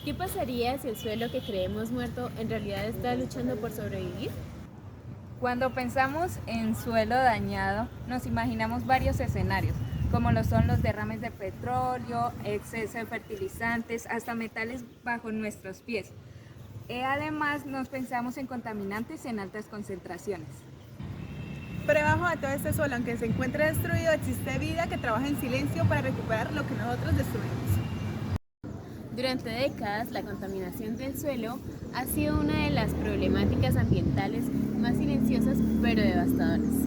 ¿Qué pasaría si el suelo que creemos muerto en realidad está luchando por sobrevivir? Cuando pensamos en suelo dañado, nos imaginamos varios escenarios, como lo son los derrames de petróleo, exceso de fertilizantes, hasta metales bajo nuestros pies. Además, nos pensamos en contaminantes en altas concentraciones. Pero debajo de todo este suelo, aunque se encuentre destruido, existe vida que trabaja en silencio para recuperar lo que nosotros destruimos. Durante décadas, la contaminación del suelo ha sido una de las problemáticas ambientales más silenciosas pero devastadoras.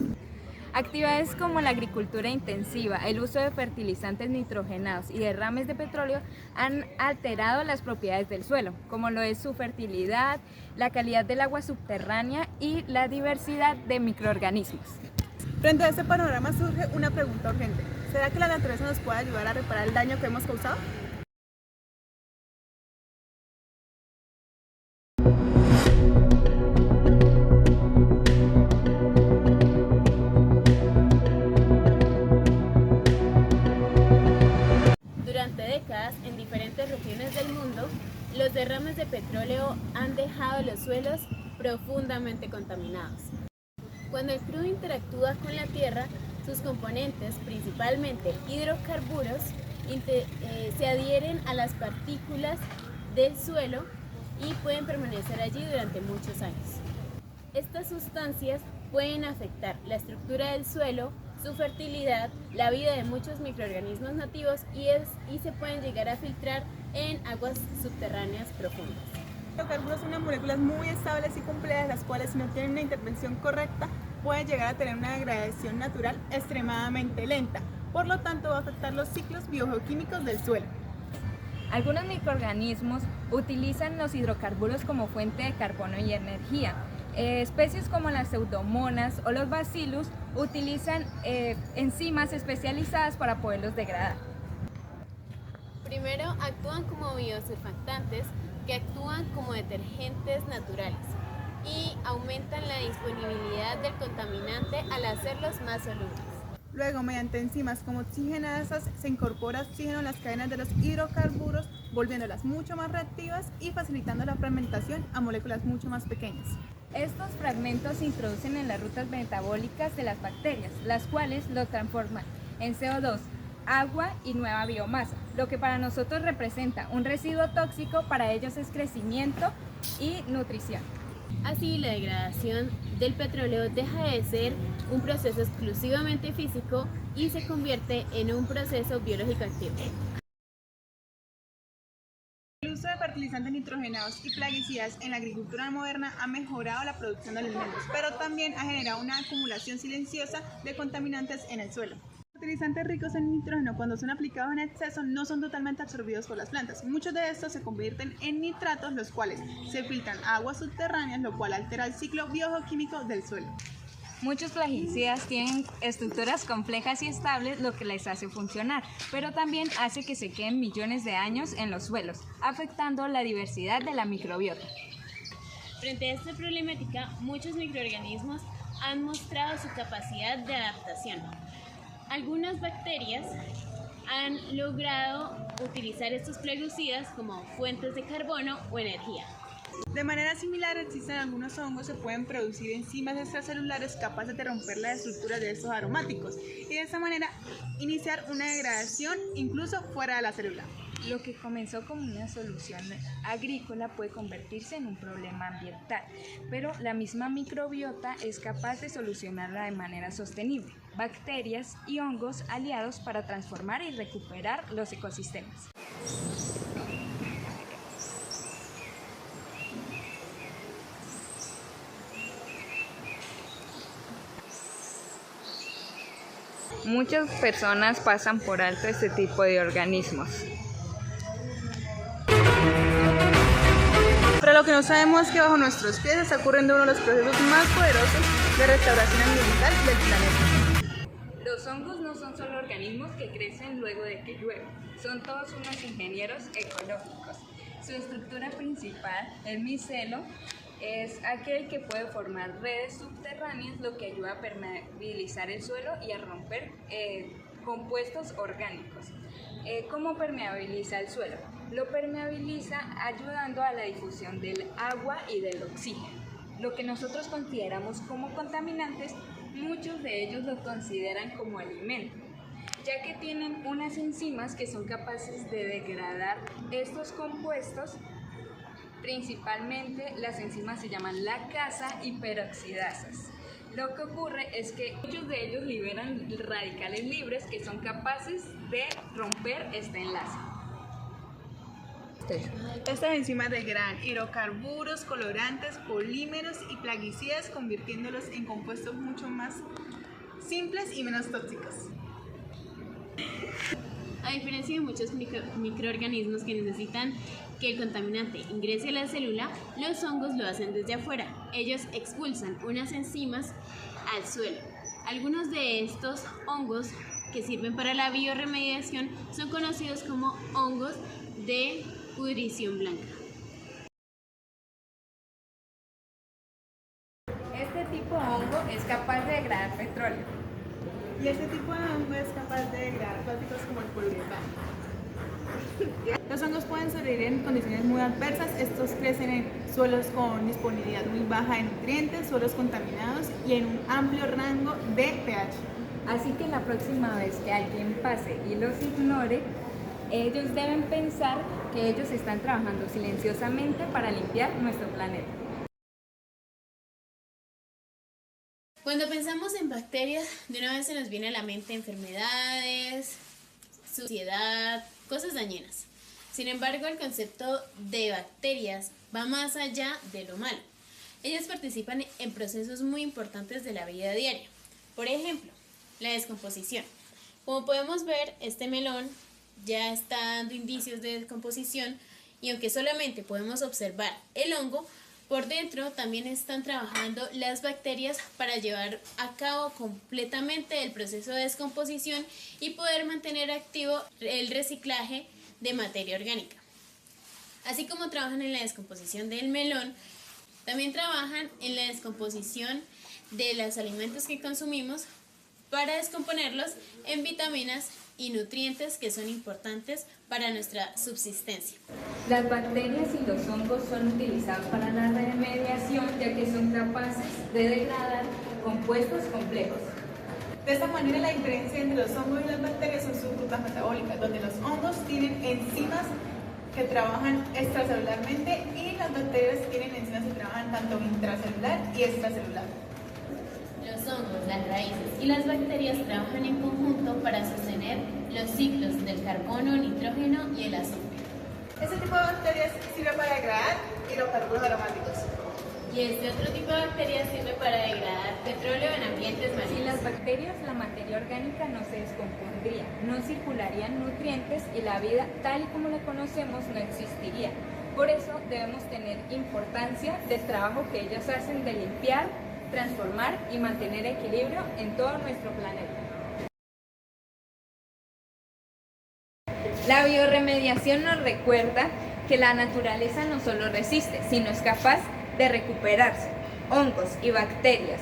Actividades como la agricultura intensiva, el uso de fertilizantes nitrogenados y derrames de petróleo han alterado las propiedades del suelo, como lo es su fertilidad, la calidad del agua subterránea y la diversidad de microorganismos. Frente a este panorama surge una pregunta urgente. ¿Será que la naturaleza nos puede ayudar a reparar el daño que hemos causado? Durante décadas, en diferentes regiones del mundo, los derrames de petróleo han dejado los suelos profundamente contaminados. Cuando el crudo interactúa con la tierra, sus componentes, principalmente hidrocarburos, se adhieren a las partículas del suelo y pueden permanecer allí durante muchos años. Estas sustancias pueden afectar la estructura del suelo, su fertilidad, la vida de muchos microorganismos nativos y se pueden llegar a filtrar en aguas subterráneas profundas. Los hidrocarburos son unas moléculas muy estables y complejas, las cuales si no tienen una intervención correcta pueden llegar a tener una degradación natural extremadamente lenta. Por lo tanto, va a afectar los ciclos biogeoquímicos del suelo. Algunos microorganismos utilizan los hidrocarburos como fuente de carbono y energía. Especies como las pseudomonas o los bacillus utilizan enzimas especializadas para poderlos degradar. Primero, actúan como biosurfactantes que actúan como detergentes naturales y aumentan la disponibilidad del contaminante al hacerlos más solubles. Luego, mediante enzimas como oxigenasas, se incorpora oxígeno en las cadenas de los hidrocarburos, volviéndolas mucho más reactivas y facilitando la fragmentación a moléculas mucho más pequeñas. Estos fragmentos se introducen en las rutas metabólicas de las bacterias, las cuales lo transforman en CO2, agua y nueva biomasa. Lo que para nosotros representa un residuo tóxico, para ellos es crecimiento y nutrición. Así, la degradación del petróleo deja de ser un proceso exclusivamente físico y se convierte en un proceso biológico activo. El uso de fertilizantes nitrogenados y plaguicidas en la agricultura moderna ha mejorado la producción de alimentos, pero también ha generado una acumulación silenciosa de contaminantes en el suelo. Los fertilizantes ricos en nitrógeno, cuando son aplicados en exceso, no son totalmente absorbidos por las plantas. Muchos de estos se convierten en nitratos, los cuales se filtran a aguas subterráneas, lo cual altera el ciclo biogeoquímico del suelo. Muchos plaguicidas tienen estructuras complejas y estables, lo que les hace funcionar, pero también hace que se queden millones de años en los suelos, afectando la diversidad de la microbiota. Frente a esta problemática, muchos microorganismos han mostrado su capacidad de adaptación. Algunas bacterias han logrado utilizar estos plaguicidas como fuentes de carbono o energía. De manera similar, existen algunos hongos que pueden producir enzimas extracelulares capaces de romper las estructuras de estos aromáticos y de esta manera iniciar una degradación incluso fuera de la célula. Lo que comenzó como una solución agrícola puede convertirse en un problema ambiental, pero la misma microbiota es capaz de solucionarla de manera sostenible. Bacterias y hongos aliados para transformar y recuperar los ecosistemas. Muchas personas pasan por alto este tipo de organismos. Pero lo que no sabemos es que bajo nuestros pies está ocurriendo uno de los procesos más poderosos de restauración ambiental del planeta. Los hongos no son solo organismos que crecen luego de que llueve, son todos unos ingenieros ecológicos. Su estructura principal, el micelo, es aquel que puede formar redes subterráneas, lo que ayuda a permeabilizar el suelo y a romper compuestos orgánicos. ¿Cómo permeabiliza el suelo? Lo permeabiliza ayudando a la difusión del agua y del oxígeno. Lo que nosotros consideramos como contaminantes, muchos de ellos lo consideran como alimento, ya que tienen unas enzimas que son capaces de degradar estos compuestos. Principalmente las enzimas se llaman lacasa y peroxidasas. Lo que ocurre es que muchos de ellos liberan radicales libres que son capaces de romper este enlace. Estas enzimas degradan hidrocarburos, colorantes, polímeros y plaguicidas, convirtiéndolos en compuestos mucho más simples y menos tóxicos. A diferencia de muchos microorganismos que necesitan que el contaminante ingrese a la célula, los hongos lo hacen desde afuera. Ellos expulsan unas enzimas al suelo. Algunos de estos hongos que sirven para la biorremediación son conocidos como hongos de pudrición blanca. Este tipo de hongo es capaz de degradar petróleo. Y este tipo de hongo es capaz de degradar plásticos como el poliuretano. Los hongos pueden sobrevivir en condiciones muy adversas. Estos crecen en suelos con disponibilidad muy baja de nutrientes, suelos contaminados y en un amplio rango de pH. Así que la próxima vez que alguien pase y los ignore, ellos deben pensar que ellos están trabajando silenciosamente para limpiar nuestro planeta. Cuando pensamos en bacterias, de una vez se nos viene a la mente enfermedades, suciedad, cosas dañinas. Sin embargo, el concepto de bacterias va más allá de lo malo. Ellas participan en procesos muy importantes de la vida diaria. Por ejemplo, la descomposición. Como podemos ver, este melón ya está dando indicios de descomposición y aunque solamente podemos observar el hongo, por dentro también están trabajando las bacterias para llevar a cabo completamente el proceso de descomposición y poder mantener activo el reciclaje de materia orgánica. Así como trabajan en la descomposición del melón, también trabajan en la descomposición de los alimentos que consumimos para descomponerlos en vitaminas y nutrientes que son importantes para nuestra subsistencia. Las bacterias y los hongos son utilizados para la remediación, ya que son capaces de degradar compuestos complejos. De esta manera, la diferencia entre los hongos y las bacterias son sus rutas metabólicas, donde los hongos tienen enzimas que trabajan extracelularmente y las bacterias tienen enzimas que trabajan tanto intracelular y extracelular. Los hongos, las raíces y las bacterias trabajan en conjunto para sostener los ciclos del carbono, nitrógeno y el azufre. Este tipo de bacterias sirve para degradar hidrocarburos aromáticos. Y este otro tipo de bacterias sirve para degradar petróleo en ambientes marinos. Sin las bacterias, la materia orgánica no se descompondría, no circularían nutrientes y la vida tal y como la conocemos no existiría. Por eso debemos tener importancia del trabajo que ellos hacen de limpiar, transformar y mantener equilibrio en todo nuestro planeta. La biorremediación nos recuerda que la naturaleza no solo resiste, sino es capaz de recuperarse. Hongos y bacterias,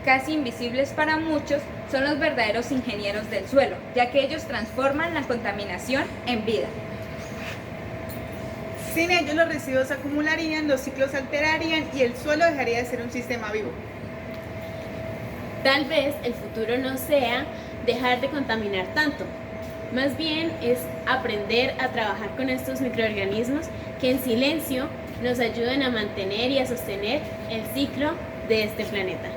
casi invisibles para muchos, son los verdaderos ingenieros del suelo, ya que ellos transforman la contaminación en vida. Sin ellos, los residuos se acumularían, los ciclos se alterarían y el suelo dejaría de ser un sistema vivo. Tal vez el futuro no sea dejar de contaminar tanto, más bien es aprender a trabajar con estos microorganismos que en silencio nos ayudan a mantener y a sostener el ciclo de este planeta.